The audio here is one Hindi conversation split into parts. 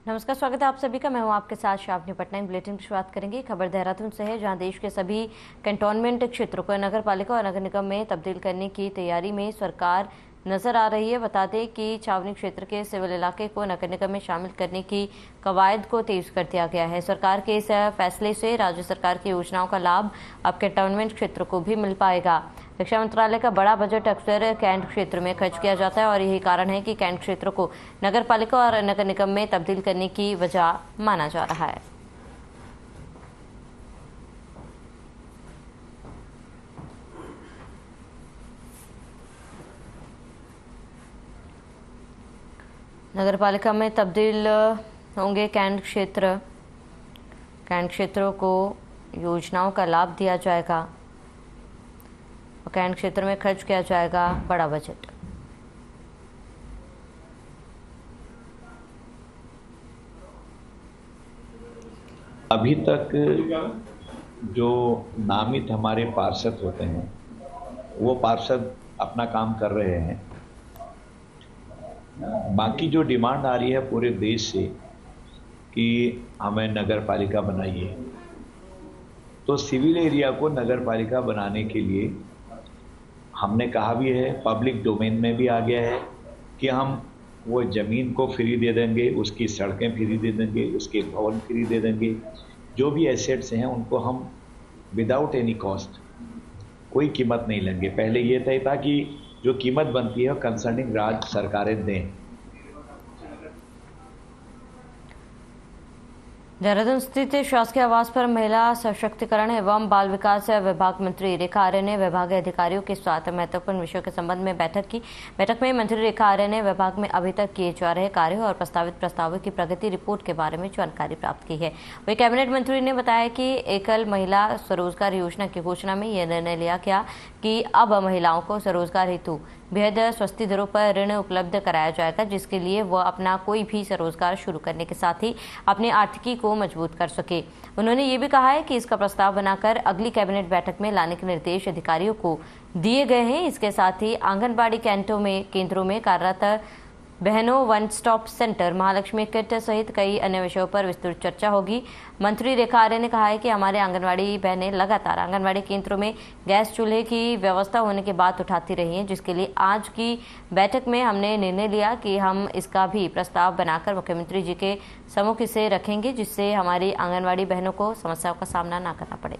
नमस्कार, स्वागत है आप सभी का। मैं हूं आपके साथ शावनी पटनायक। बुलेटिन की शुरुआत करेंगे। खबर देहरादून से है, जहां देश के सभी कंटोनमेंट क्षेत्रों को नगर पालिका और नगर निगम में तब्दील करने की तैयारी में सरकार नजर आ रही है। बता दें कि छावनी क्षेत्र के सिविल इलाके को नगर निगम में शामिल करने की कवायद को तेज कर दिया गया है। सरकार के इस फैसले से राज्य सरकार की योजनाओं का लाभ अब कंटोनमेंट क्षेत्र को भी मिल पाएगा। रक्षा मंत्रालय का बड़ा बजट अक्सर कैंट क्षेत्र में खर्च किया जाता है और यही कारण है कि कैंट क्षेत्र को नगर पालिका और नगर निगम में तब्दील करने की वजह माना जा रहा है। नगर पालिका में तब्दील होंगे कैंट क्षेत्र। कैंट क्षेत्रों को योजनाओं का लाभ दिया जाएगा और कैंट क्षेत्र में खर्च किया जाएगा बड़ा बजट। अभी तक जो नामित हमारे पार्षद होते हैं वो पार्षद अपना काम कर रहे हैं। बाकी जो डिमांड आ रही है पूरे देश से कि हमें नगर पालिका बनाइए, तो सिविल एरिया को नगर पालिका बनाने के लिए हमने कहा भी है, पब्लिक डोमेन में भी आ गया है कि हम वो ज़मीन को फ्री दे देंगे, उसकी सड़कें फ्री दे देंगे, उसके भवन फ्री दे देंगे। जो भी एसेट्स हैं उनको हम विदाउट एनी कॉस्ट, कोई कीमत नहीं लेंगे। पहले ये तय था कि जो कीमत बनती है कंसर्निंग राज्य सरकारें दें। देहरादून स्थित शासकीय आवास पर महिला सशक्तिकरण एवं बाल विकास विभाग मंत्री रेखा आर्य ने विभागीय अधिकारियों के साथ महत्वपूर्ण विषयों के संबंध में बैठक की। बैठक में मंत्री रेखा आर्य ने विभाग में अभी तक किए जा रहे कार्यों और प्रस्तावित प्रस्तावों की प्रगति रिपोर्ट के बारे में जानकारी प्राप्त की है। वही कैबिनेट मंत्री ने बताया कि एकल महिला स्वरोजगार योजना की घोषणा में यह निर्णय लिया गया कि अब महिलाओं को स्वरोजगार हेतु बेहद सस्ती दरों पर ऋण उपलब्ध कराया जाएगा, जिसके लिए वह अपना कोई भी स्वरोजगार शुरू करने के साथ ही अपनी आर्थिकी को मजबूत कर सके। उन्होंने ये भी कहा है कि इसका प्रस्ताव बनाकर अगली कैबिनेट बैठक में लाने के निर्देश अधिकारियों को दिए गए हैं। इसके साथ ही आंगनबाड़ी केंद्रों में कार्यरत बहनों one stop centre, Mahalakshmi kit सहित कई अन्य विषयों पर विस्तृत चर्चा होगी। मंत्री रेखा आर्य ने कहा है कि हमारे आंगनबाड़ी बहनें लगातार आंगनबाड़ी केंद्रों में गैस चूल्हे की व्यवस्था होने की बात उठाती रही हैं, जिसके लिए आज की बैठक में हमने निर्णय लिया कि हम इसका भी प्रस्ताव बनाकर मुख्यमंत्री जी के सम्मुख इसे रखेंगे, जिससे हमारी आंगनबाड़ी बहनों को समस्याओं का सामना न करना पड़े।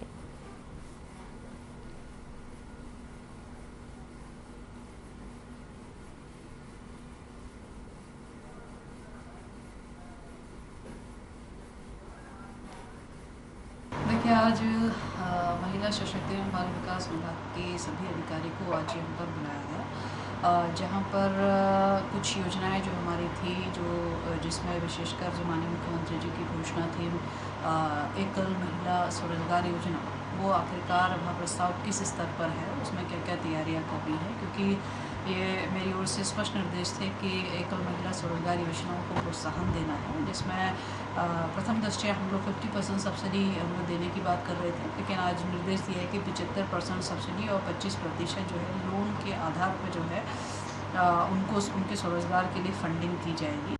देखिए, आज महिला सशक्तिकरण बाल विकास विभाग के सभी अधिकारी को आज यहाँ पर बुलाया गया, जहाँ पर कुछ योजनाएं जो हमारी थी, जिसमें विशेषकर जो माननीय मुख्यमंत्री जी की घोषणा थी एकल महिला स्वरोजगार योजना, वो आखिरकार वह प्रस्ताव किस स्तर पर है, उसमें क्या क्या तैयारियाँ करनी है, क्योंकि ये मेरी ओर से स्पष्ट निर्देश थे कि एकल महिला स्वरोजगार योजनाओं को प्रोत्साहन देना है, जिसमें प्रथम दृष्टया हम लोग 50% सब्सिडी हम लोग देने की बात कर रहे थे, लेकिन आज निर्देश दिया है कि 75% सब्सिडी और 25% जो है लोन के आधार पर जो है उनको उनके स्वरोजगार के लिए फंडिंग की जाएगी।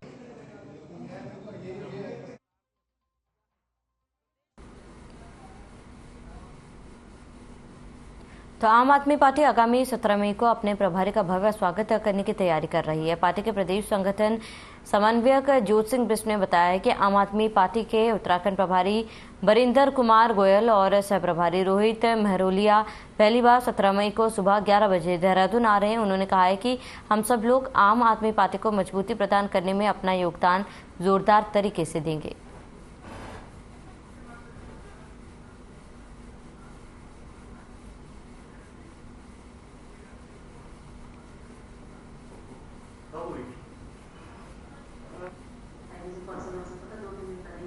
तो आम आदमी पार्टी आगामी 17 मई को अपने प्रभारी का भव्य स्वागत करने की तैयारी कर रही है। पार्टी के प्रदेश संगठन समन्वयक ज्योत सिंह बिष्ट ने बताया कि आम आदमी पार्टी के उत्तराखंड प्रभारी बरिंदर कुमार गोयल और सह प्रभारी रोहित महरोलिया पहली बार 17 मई को सुबह 11 बजे देहरादून आ रहे हैं। उन्होंने कहा है कि हम सब लोग आम आदमी पार्टी को मजबूती प्रदान करने में अपना योगदान जोरदार तरीके से देंगे।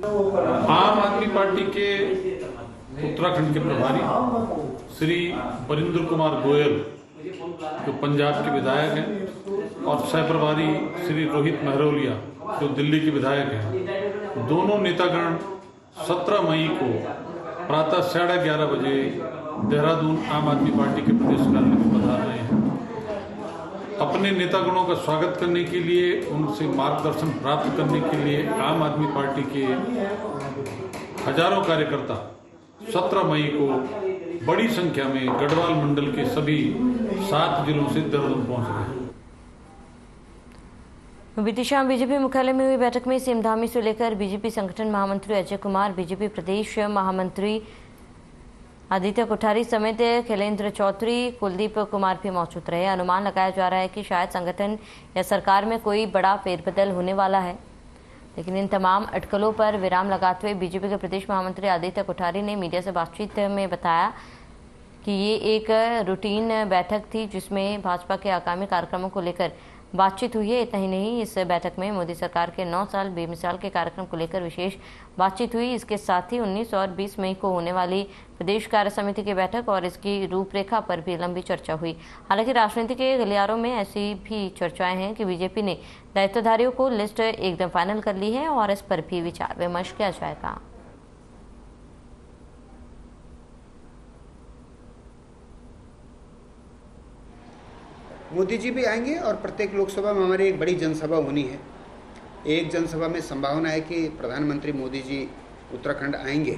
आम आदमी पार्टी के उत्तराखंड के प्रभारी श्री बरिंदर कुमार गोयल, जो पंजाब के विधायक हैं, और सह प्रभारी श्री रोहित महरोलिया, जो दिल्ली के विधायक हैं, दोनों नेतागण 17 मई को प्रातः 11:30 बजे देहरादून आम आदमी पार्टी के प्रदेश कार्यालय में पधार रहे हैं। अपने नेतागणों का स्वागत करने के लिए, उनसे मार्गदर्शन प्राप्त करने के लिए आम आदमी पार्टी के हजारों कार्यकर्ता 17 मई को बड़ी संख्या में गढ़वाल मंडल के सभी 7 जिलों से देहरादून पहुंच रहे हैं। बीती शाम बीजेपी मुख्यालय में हुई बैठक में सीएम धामी से लेकर बीजेपी संगठन महामंत्री अजय कुमार, बीजेपी प्रदेश महामंत्री आदित्य कोठारी समेत खिलेंद्र चौधरी, कुलदीप कुमार भी मौजूद रहे। अनुमान लगाया जा रहा है कि शायद संगठन या सरकार में कोई बड़ा फेरबदल होने वाला है, लेकिन इन तमाम अटकलों पर विराम लगाते हुए बीजेपी के प्रदेश महामंत्री आदित्य कोठारी ने मीडिया से बातचीत में बताया कि ये एक रूटीन बैठक थी जिसमें भाजपा के आगामी कार्यक्रमों को लेकर बातचीत हुई है। इतना ही नहीं, इस बैठक में मोदी सरकार के 9 साल बेमिसाल के कार्यक्रम को लेकर विशेष बातचीत हुई। इसके साथ ही 19 और 20 मई को होने वाली प्रदेश कार्य समिति की बैठक और इसकी रूपरेखा पर भी लंबी चर्चा हुई। हालांकि राजनीति के गलियारों में ऐसी भी चर्चाएं हैं कि बीजेपी ने दायित्वधारियों को लिस्ट एकदम फाइनल कर ली है और इस पर भी विचार विमर्श किया जाएगा। मोदी जी भी आएंगे और प्रत्येक लोकसभा में हमारी एक बड़ी जनसभा होनी है। एक जनसभा में संभावना है कि प्रधानमंत्री मोदी जी उत्तराखंड आएंगे।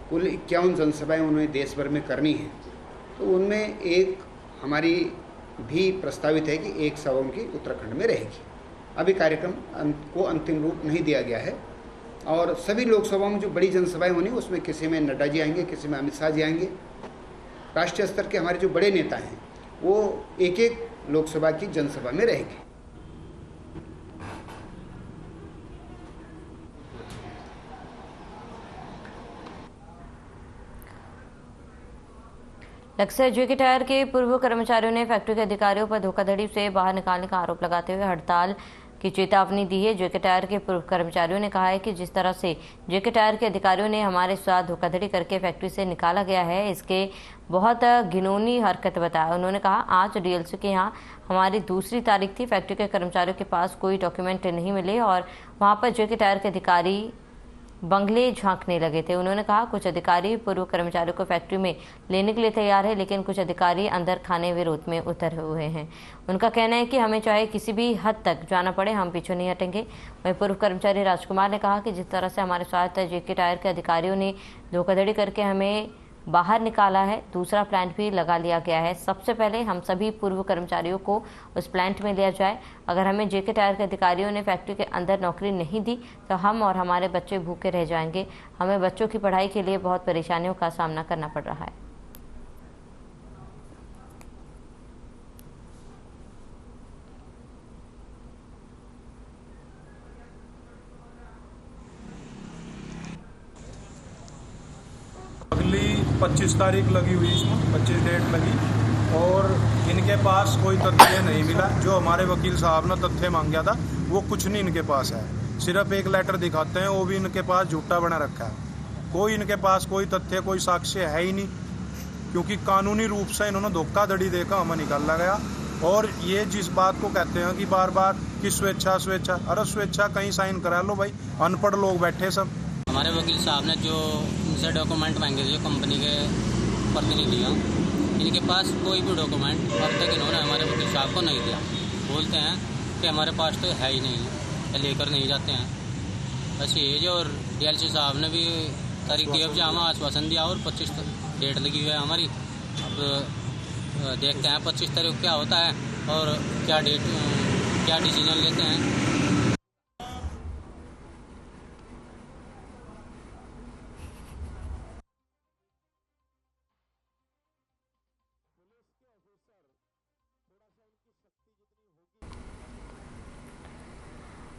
कुल 51 जनसभाएं उन्हें देश भर में करनी है, तो उनमें एक हमारी भी प्रस्तावित है कि एक सभा उनकी उत्तराखंड में रहेगी। अभी कार्यक्रम को अंतिम रूप नहीं दिया गया है और सभी लोकसभाओं में जो बड़ी जनसभाएं होनी उसमें किसी में नड्डा जी आएंगे, किसी में अमित शाह जी आएंगे। राष्ट्रीय स्तर के हमारे जो बड़े नेता हैं वो एक एक लोकसभा की जनसभा में रहेंगे। लक्ष्य जेके टायर के पूर्व कर्मचारियों ने फैक्ट्री के अधिकारियों पर धोखाधड़ी से बाहर निकालने का आरोप लगाते हुए हड़ताल की चेतावनी दी है। जेके टायर के पूर्व कर्मचारियों ने कहा है कि जिस तरह से जेके टायर के अधिकारियों ने हमारे साथ धोखाधड़ी करके फैक्ट्री से निकाला गया है, इसके बहुत घिनौनी हरकत बताया। उन्होंने कहा, आज डीएलसी के यहाँ हमारी दूसरी तारीख थी, फैक्ट्री के कर्मचारियों के पास कोई डॉक्यूमेंट नहीं मिले और वहाँ पर जेके टायर के अधिकारी बंगले झांकने लगे थे। उन्होंने कहा, कुछ अधिकारी पूर्व कर्मचारियों को फैक्ट्री में लेने के लिए तैयार है, लेकिन कुछ अधिकारी अंदर खाने विरोध में उतरे हुए हैं। उनका कहना है कि हमें चाहे किसी भी हद तक जाना पड़े, हम पीछे नहीं हटेंगे। वहीं पूर्व कर्मचारी राजकुमार ने कहा कि जिस तरह से हमारे साथ जेके टायर के अधिकारियों ने धोखाधड़ी करके हमें बाहर निकाला है, दूसरा प्लांट भी लगा लिया गया है। सबसे पहले हम सभी पूर्व कर्मचारियों को उस प्लांट में लिया जाए। अगर हमें जेके टायर के अधिकारियों ने फैक्ट्री के अंदर नौकरी नहीं दी तो हम और हमारे बच्चे भूखे रह जाएंगे। हमें बच्चों की पढ़ाई के लिए बहुत परेशानियों का सामना करना पड़ रहा है। अगली 25 तारीख लगी हुई, इसमें 25 डेट लगी और इनके पास कोई तथ्य नहीं मिला। जो हमारे वकील साहब ने तथ्य मांगा था वो कुछ नहीं इनके पास है, सिर्फ एक लेटर दिखाते हैं, वो भी इनके पास झूठा बना रखा है। कोई इनके पास कोई तथ्य कोई साक्ष्य है ही नहीं, क्योंकि कानूनी रूप से इन्होंने धोखाधड़ी देकर हमें निकाला गया। और ये जिस बात को कहते हैं कि बार बार कि स्वेच्छा स्वेच्छा, अरे स्वेच्छा कहीं साइन करा लो भाई, अनपढ़ लोग बैठे सब। हमारे वकील साहब ने जो इनसे डॉक्यूमेंट मांगे थे कंपनी के प्रतिनिधियों, इनके पास कोई भी डॉक्यूमेंट अब तक इन्होंने हमारे वकील साहब को नहीं दिया। बोलते हैं कि हमारे पास तो है ही नहीं, या लेकर नहीं जाते हैं, बस ये जो। और डीएलसी साहब ने भी तारीख दी, अब हमें आश्वासन दिया और 25 डेट लगी हुई है हमारी। अब देखते हैं 25 तारीख क्या होता है और क्या डिसीजन लेते हैं।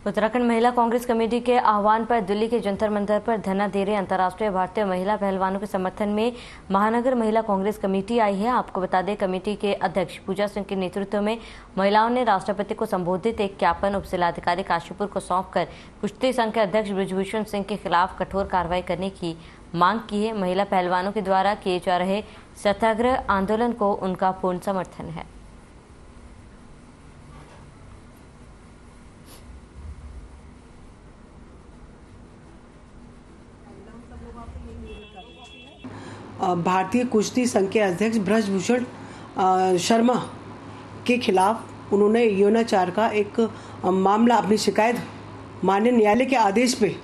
उत्तराखंड महिला कांग्रेस कमेटी के आह्वान पर दिल्ली के जंतर मंतर पर धरना दे रहे अंतर्राष्ट्रीय भारतीय महिला पहलवानों के समर्थन में महानगर महिला कांग्रेस कमेटी आई है। आपको बता दें, कमेटी के अध्यक्ष पूजा सिंह के नेतृत्व में महिलाओं ने राष्ट्रपति को संबोधित एक ज्ञापन उप जिलाधिकारी काशीपुर को सौंपकर कुश्ती संघ के अध्यक्ष बृजभूषण सिंह के खिलाफ कठोर कार्रवाई करने की मांग की है। महिला पहलवानों के द्वारा किए जा रहे सत्याग्रह आंदोलन को उनका पूर्ण समर्थन है। भारतीय कुश्ती संघ के अध्यक्ष बृजभूषण शर्मा के खिलाफ उन्होंने यौनाचार का एक मामला, अपनी शिकायत माननीय न्यायालय के आदेश पे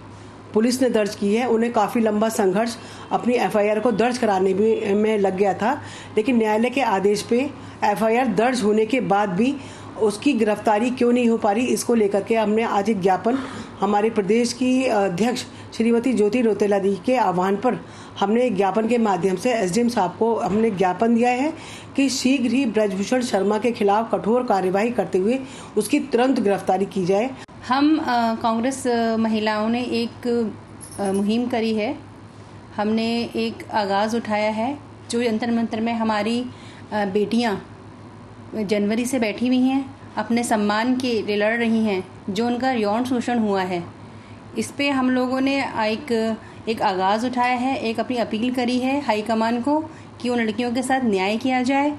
पुलिस ने दर्ज की है। उन्हें काफ़ी लंबा संघर्ष अपनी एफआईआर को दर्ज कराने में लग गया था, लेकिन न्यायालय के आदेश पे एफआईआर दर्ज होने के बाद भी उसकी गिरफ्तारी क्यों नहीं हो पा रही, इसको लेकर के हमने आज एक ज्ञापन हमारे प्रदेश की अध्यक्ष श्रीमती ज्योति रौतेला दी के आह्वान पर हमने एक ज्ञापन के माध्यम से एसडीएम साहब को हमने ज्ञापन दिया है कि शीघ्र ही ब्रजभूषण शर्मा के खिलाफ कठोर कार्यवाही करते हुए उसकी तुरंत गिरफ्तारी की जाए। हम कांग्रेस महिलाओं ने एक मुहिम करी है, हमने एक आगाज़ उठाया है। जो जंतर मंतर में हमारी बेटियां जनवरी से बैठी हुई हैं, अपने सम्मान के लिए लड़ रही हैं, जो उनका यौन शोषण हुआ है, इस पे हम लोगों ने एक आगाज़ उठाया है, एक अपनी अपील करी है हाईकमान को कि उन लड़कियों के साथ न्याय किया जाए।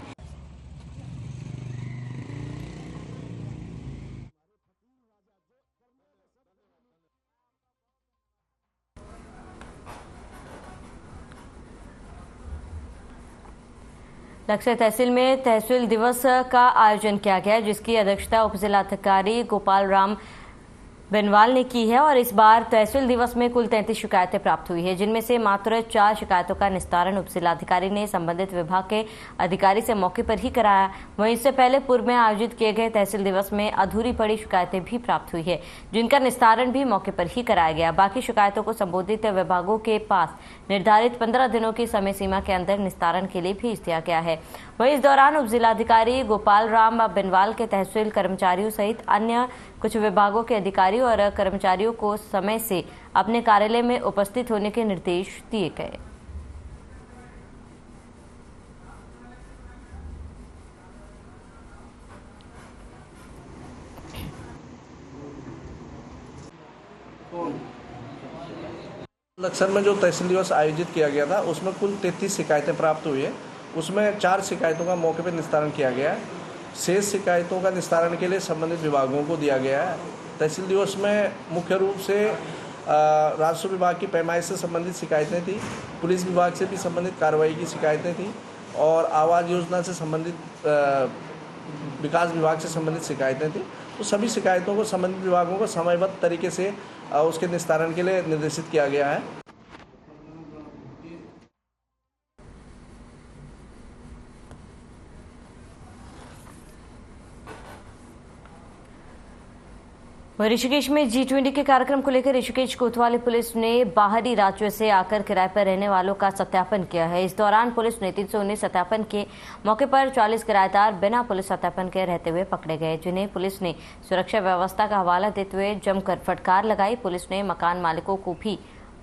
लक्ष्य तहसील में तहसील दिवस का आयोजन किया गया, जिसकी अध्यक्षता उप जिलाधिकारी गोपाल राम बेनवाल ने की है। और इस बार तहसील दिवस में कुल 33 शिकायतें प्राप्त हुई है, जिनमें से मात्र 4 शिकायतों का निस्तारण उप जिलाधिकारी ने संबंधित विभाग के अधिकारी से मौके पर ही कराया। वहीं इससे पहले पूर्व में आयोजित किए गए तहसील दिवस में अधूरी पड़ी शिकायतें भी प्राप्त हुई है, जिनका निस्तारण भी मौके पर ही कराया गया। बाकी शिकायतों को संबोधित विभागों के पास निर्धारित 15 दिनों की समय सीमा के अंदर निस्तारण के लिए भेज दिया गया है। वहीं इस दौरान उप जिलाधिकारी गोपाल राम बेनवाल के तहसील कर्मचारियों सहित अन्य कुछ विभागों के अधिकारियों और कर्मचारियों को समय से अपने कार्यालय में उपस्थित होने के निर्देश दिए गए। लक्सर में जो तहसील दिवस आयोजित किया गया था, उसमें कुल 33 शिकायतें प्राप्त हुई है। उसमें 4 शिकायतों का मौके पर निस्तारण किया गया है। शेष शिकायतों का निस्तारण के लिए संबंधित विभागों को दिया गया है। तहसील दिवस में मुख्य रूप से राजस्व विभाग की पैमाइश से संबंधित शिकायतें थी, पुलिस विभाग से भी संबंधित कार्रवाई की शिकायतें थी और आवास योजना से संबंधित विकास विभाग से संबंधित शिकायतें थी। तो सभी शिकायतों को संबंधित विभागों को समयबद्ध तरीके से उसके निस्तारण के लिए निर्देशित किया गया है। ऋषिकेश में G20 के कार्यक्रम को लेकर ऋषिकेश कोतवाली पुलिस ने बाहरी राज्यों से आकर किराए पर रहने वालों का सत्यापन किया है। इस दौरान पुलिस ने 319 सत्यापन के मौके पर 40 किराएदार बिना पुलिस सत्यापन के रहते हुए पकड़े गए, जिन्हें पुलिस ने सुरक्षा व्यवस्था का हवाला देते हुए जमकर फटकार लगाई। पुलिस ने मकान मालिकों को भी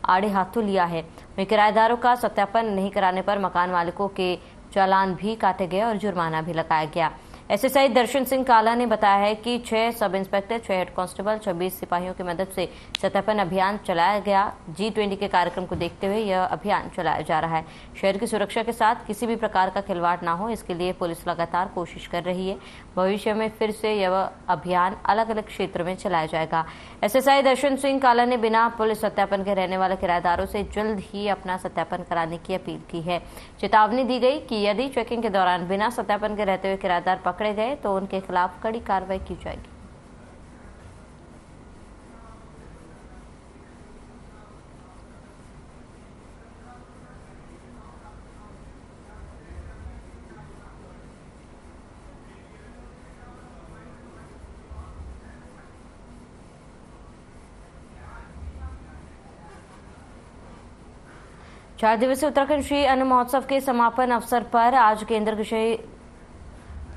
आड़े हाथों लिया है। वहीं किराएदारों का सत्यापन नहीं कराने पर मकान मालिकों के चालान भी काटे गए और जुर्माना भी लगाया गया। एसएसआई दर्शन सिंह काला ने बताया है कि 6 सब इंस्पेक्टर, 6 हेड कांस्टेबल, 26 सिपाहियों की मदद से सत्यापन अभियान चलाया गया। G20 के कार्यक्रम को देखते हुए यह अभियान चलाया जा रहा है। शहर की सुरक्षा के साथ किसी भी प्रकार का खिलवाड़ न हो, इसके लिए पुलिस लगातार कोशिश कर रही है। भविष्य में फिर से यह अभियान अलग अलग क्षेत्र में चलाया जाएगा। एसएसआई दर्शन सिंह काला ने बिना पुलिस सत्यापन के रहने वाले किराएदारों से जल्द ही अपना सत्यापन कराने की अपील की है। चेतावनी दी गई कि यदि चेकिंग के दौरान बिना सत्यापन के रहते हुए किराएदार पकड़े गए तो उनके खिलाफ कड़ी कार्रवाई की जाएगी। चार दिवसीय उत्तराखंड श्री अन्न महोत्सव के समापन अवसर पर आज केंद्र कृषि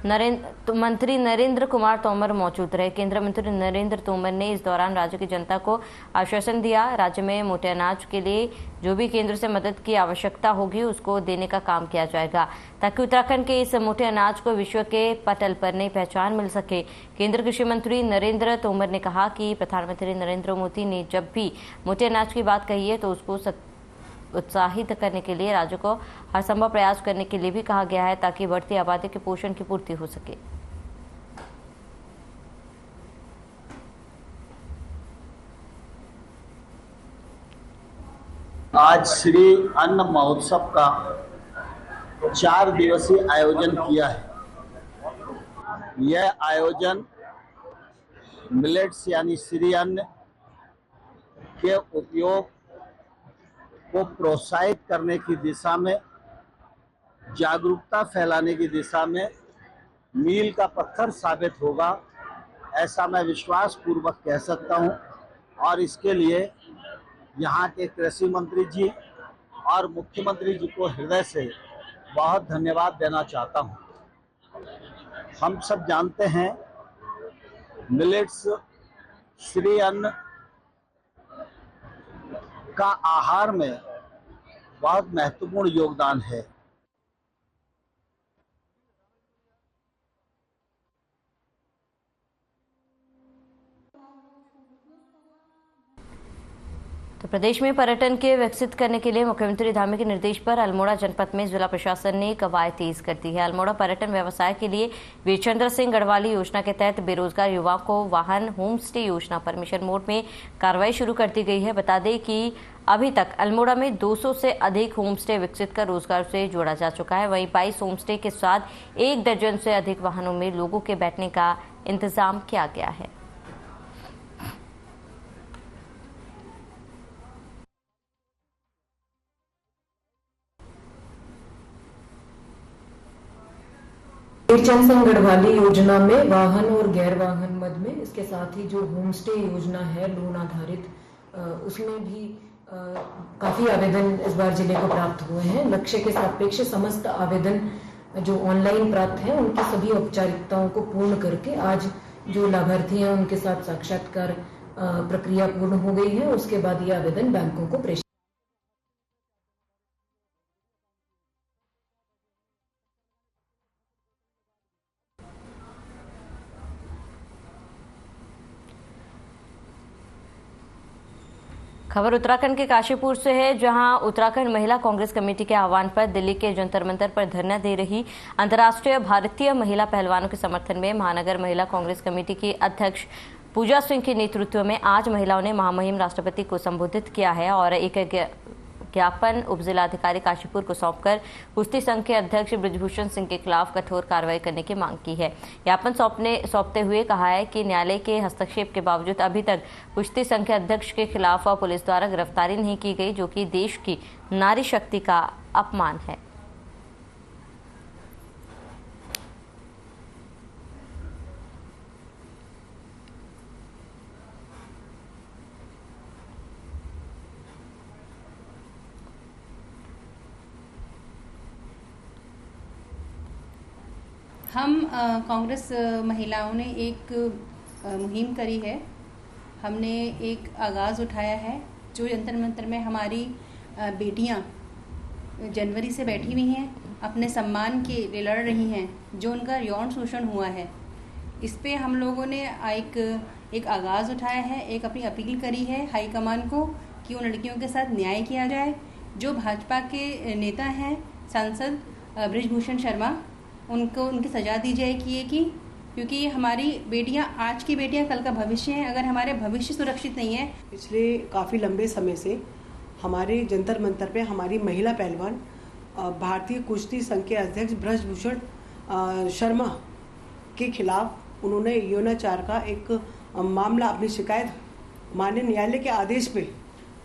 मंत्री नरेंद्र कुमार तोमर मौजूद रहे। केंद्रीय मंत्री नरेंद्र तोमर ने इस दौरान राज्य की जनता को आश्वासन दिया, राज्य में मोटे अनाज के लिए जो भी केंद्र से मदद की आवश्यकता होगी उसको देने का काम किया जाएगा, ताकि उत्तराखंड के इस मोटे अनाज को विश्व के पटल पर नई पहचान मिल सके। केंद्रीय कृषि मंत्री नरेंद्र तोमर ने कहा कि प्रधानमंत्री नरेंद्र मोदी ने जब भी मोटे अनाज की बात कही है तो उसको उत्साहित करने के लिए राज्य को हर संभव प्रयास करने के लिए भी कहा गया है, ताकि बढ़ती आबादी के पोषण की पूर्ति हो सके। आज श्री अन्न महोत्सव का 4 दिवसीय आयोजन किया है। यह आयोजन मिलेट्स यानी श्री अन्न के उपयोग को प्रोत्साहित करने की दिशा में, जागरूकता फैलाने की दिशा में मील का पत्थर साबित होगा, ऐसा मैं विश्वास पूर्वक कह सकता हूं। और इसके लिए यहाँ के कृषि मंत्री जी और मुख्यमंत्री जी को हृदय से बहुत धन्यवाद देना चाहता हूं। हम सब जानते हैं मिलेट्स श्री अन्न का आहार में बहुत महत्वपूर्ण योगदान है। तो प्रदेश में पर्यटन के विकसित करने के लिए मुख्यमंत्री धामी के निर्देश पर अल्मोड़ा जनपद में जिला प्रशासन ने कवायद तेज कर दी है। अल्मोड़ा पर्यटन व्यवसाय के लिए वीरचंद्र सिंह गढ़वाली योजना के तहत बेरोजगार युवाओं को वाहन होम स्टे योजना पर मिशन मोड में कार्रवाई शुरू कर दी गई है। बता दें कि अभी तक अल्मोड़ा में 200 से अधिक होम स्टे विकसित कर रोजगार से जोड़ा जा चुका है। वहीं 22 होम स्टे के साथ 1 दर्जन से अधिक वाहनों में लोगों के बैठने का इंतजाम किया गया है। वीरचंद सिंह गढ़वाली योजना में वाहन और गैर वाहन मद में, इसके साथ ही जो होम स्टे योजना है लोन आधारित, उसमें भी काफी आवेदन इस बार जिले को प्राप्त हुए हैं। लक्ष्य के सापेक्ष समस्त आवेदन जो ऑनलाइन प्राप्त हैं उनकी सभी औपचारिकताओं को पूर्ण करके आज जो लाभार्थी हैं उनके साथ साक्षात्कार प्रक्रिया पूर्ण हो गई है। उसके बाद ये आवेदन बैंकों को प्रेषित। खबर उत्तराखंड के काशीपुर से है, जहां उत्तराखंड महिला कांग्रेस कमेटी के आह्वान पर दिल्ली के जंतर मंतर पर धरना दे रही अंतर्राष्ट्रीय भारतीय महिला पहलवानों के समर्थन में महानगर महिला कांग्रेस कमेटी की अध्यक्ष पूजा सिंह के नेतृत्व में आज महिलाओं ने महामहिम राष्ट्रपति को संबोधित किया है और एक ज्ञापन उपजिलाधिकारी काशीपुर को सौंपकर कुश्ती संघ के अध्यक्ष ब्रिजभूषण सिंह के खिलाफ कठोर कार्रवाई करने की मांग की है। ज्ञापन सौंपते हुए कहा है कि न्यायालय के हस्तक्षेप के बावजूद अभी तक कुश्ती संघ के अध्यक्ष के खिलाफ पुलिस द्वारा गिरफ्तारी नहीं की गई, जो कि देश की नारी शक्ति का अपमान है। हम कांग्रेस महिलाओं ने एक मुहिम करी है। हमने एक आगाज़ उठाया है। जो जंतर मंतर में हमारी बेटियां जनवरी से बैठी हुई हैं, अपने सम्मान के लिए लड़ रही हैं, जो उनका यौन शोषण हुआ है, इस पे हम लोगों ने एक आगाज़ उठाया है, एक अपनी अपील करी है हाईकमान को कि उन लड़कियों के साथ न्याय किया जाए। जो भाजपा के नेता हैं सांसद ब्रिजभूषण शर्मा, उनको उनकी सजा दी जाएगी, क्योंकि हमारी बेटियां आज की बेटियां कल का भविष्य हैं। अगर हमारे भविष्य सुरक्षित नहीं है। पिछले काफ़ी लंबे समय से हमारे जंतर मंतर पे हमारी महिला पहलवान भारतीय कुश्ती संघ के अध्यक्ष ब्रिजभूषण शर्मा के खिलाफ उन्होंने यौनाचार का एक मामला, अपनी शिकायत माननीय न्यायालय के आदेश पे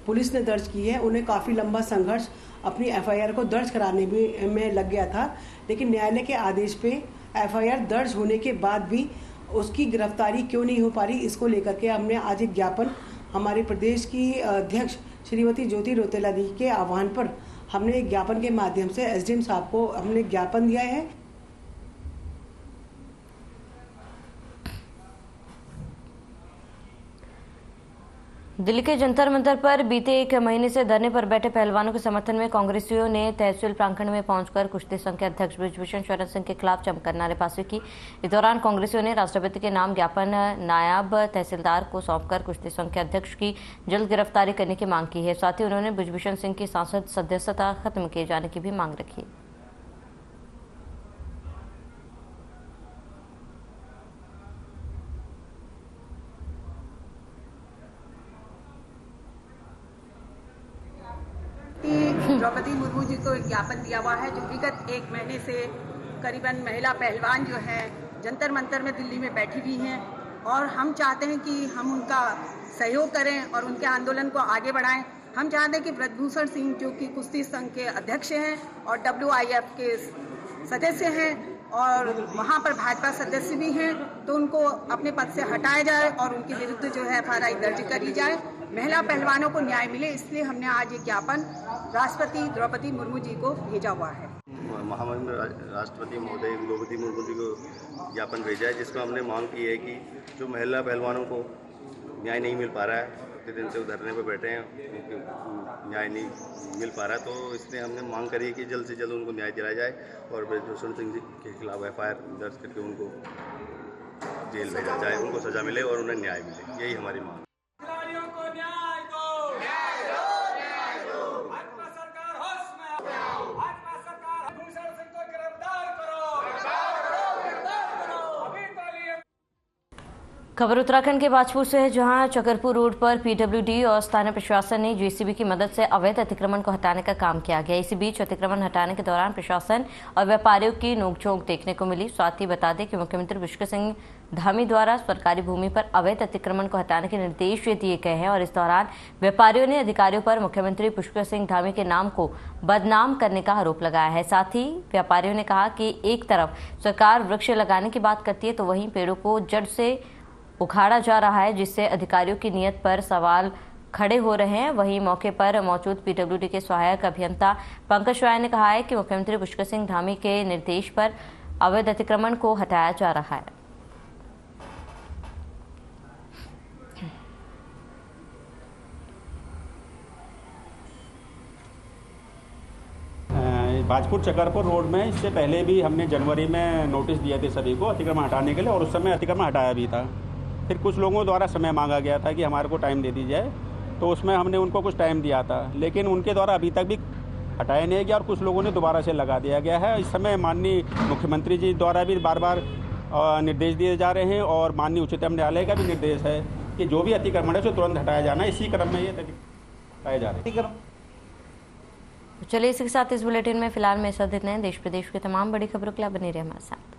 पुलिस ने दर्ज की है। उन्हें काफ़ी लंबा संघर्ष अपनी एफआईआर को दर्ज कराने में लग गया था, लेकिन न्यायालय के आदेश पे एफआईआर दर्ज होने के बाद भी उसकी गिरफ्तारी क्यों नहीं हो पा रही, इसको लेकर के हमने आज एक ज्ञापन हमारे प्रदेश की अध्यक्ष श्रीमती ज्योति रौतेला दी के आह्वान पर हमने एक ज्ञापन के माध्यम से एसडीएम साहब को हमने ज्ञापन दिया है। दिल्ली के जंतर मंतर पर बीते 1 महीने से धरने पर बैठे पहलवानों के समर्थन में कांग्रेसियों ने तहसील प्रांगण में पहुंचकर कुश्ती संघ के अध्यक्ष ब्रिजभूषण शरण सिंह के खिलाफ जमकर नारेबाजी की। इस दौरान कांग्रेसियों ने राष्ट्रपति के नाम ज्ञापन नायब तहसीलदार को सौंपकर कुश्ती संघ के अध्यक्ष की जल्द गिरफ्तारी करने की मांग की है। साथ ही उन्होंने ब्रिजभूषण सिंह की सांसद सदस्यता खत्म किए जाने की भी मांग रखी। द्रौपदी मुर्मू जी को एक ज्ञापन दिया हुआ है, जो विगत 1 महीने से करीबन महिला पहलवान जो है जंतर मंतर में दिल्ली में बैठी हुई हैं और हम चाहते हैं कि हम उनका सहयोग करें और उनके आंदोलन को आगे बढ़ाएं। हम चाहते हैं कि ब्रजभूषण सिंह जो कि कुश्ती संघ के अध्यक्ष हैं और WIF के सदस्य हैं और वहाँ पर भाजपा सदस्य भी हैं, तो उनको अपने पद से हटाया जाए और उनके विरुद्ध जो है FIR दर्ज करी जाए। महिला पहलवानों को न्याय मिले, इसलिए हमने आज ये ज्ञापन राष्ट्रपति द्रौपदी मुर्मू जी को भेजा हुआ है। महामहिम राष्ट्रपति महोदय द्रौपदी मुर्मू जी को ज्ञापन भेजा है, जिसमें हमने मांग की है कि जो महिला पहलवानों को न्याय नहीं मिल पा रहा है, कितने दिन से धरने पर बैठे हैं, उनको न्याय नहीं मिल पा रहा है, तो इसलिए हमने मांग करी है कि जल्द से जल्द उनको न्याय दिलाया जाए और ब्रजभूषण सिंह जी के खिलाफ FIR दर्ज करके उनको जेल भेजा जाए, उनको सजा मिले और उन्हें न्याय मिले। यही हमारी मांग। खबर उत्तराखंड के बाजपुर से है, जहां चकरपुर रोड पर PWD और स्थानीय प्रशासन ने JCB की मदद से अवैध अतिक्रमण को हटाने का काम किया गया। इसी बीच अतिक्रमण हटाने के दौरान प्रशासन और व्यापारियों की नोकझोंक देखने को मिली। साथ ही बता दें कि मुख्यमंत्री पुष्कर सिंह धामी द्वारा सरकारी भूमि पर अवैध अतिक्रमण को हटाने के निर्देश दिए गए हैं और इस दौरान व्यापारियों ने अधिकारियों पर मुख्यमंत्री पुष्कर सिंह धामी के नाम को बदनाम करने का आरोप लगाया है। साथ ही व्यापारियों ने कहा कि एक तरफ सरकार वृक्ष लगाने की बात करती है, तो वहीं पेड़ों को जड़ से उखाड़ा जा रहा है, जिससे अधिकारियों की नीयत पर सवाल खड़े हो रहे हैं। वहीं मौके पर मौजूद PWD के सहायक अभियंता पंकज राय ने कहा है कि मुख्यमंत्री पुष्कर सिंह धामी के निर्देश पर अवैध अतिक्रमण को हटाया जा रहा है। बाजपुर चकरपुर रोड में इससे पहले भी हमने जनवरी में नोटिस दिए थे सभी को अतिक्रमण हटाने के लिए, और उस समय अतिक्रमण हटाया भी था। फिर कुछ लोगों द्वारा समय मांगा गया था कि हमारे को टाइम दे दी जाए, तो उसमें हमने उनको कुछ टाइम दिया था, लेकिन उनके द्वारा अभी तक भी हटाया नहीं गया और कुछ लोगों ने दोबारा से लगा दिया गया है। इस समय माननीय मुख्यमंत्री जी द्वारा भी बार बार निर्देश दिए जा रहे हैं और माननीय उच्चतम न्यायालय का भी निर्देश है कि जो भी अतिक्रमण है उसे तुरंत हटाया जाना है। इसी क्रम में ये हटाए जा रहे हैं। चलिए इसी के साथ इस बुलेटिन में फिलहाल में इतना देश प्रदेश की तमाम बड़ी खबरों के लिए बने रहे हमारे साथ।